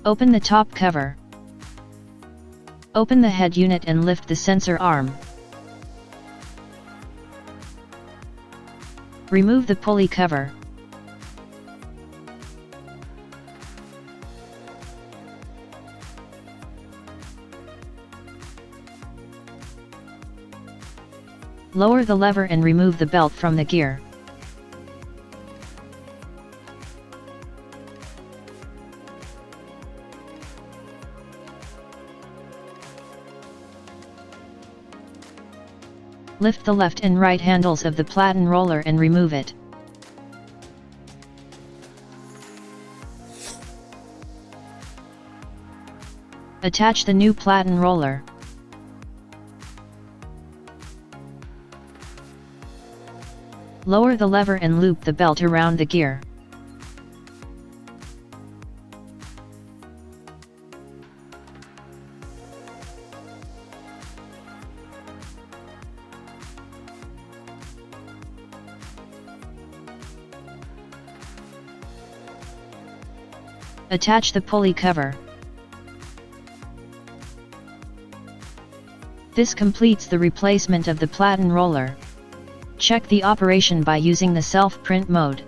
Open the top cover. Open the head unit and lift the sensor arm. Remove the pulley cover. Lower the lever and remove the belt from the gear. Lift the left and right handles of the Platen roller and remove it. Attach the new Platen roller. Lower the lever and loop the belt around the gear. Attach the pulley cover. This completes the replacement of the Platen roller. Check the operation by using the self-print mode.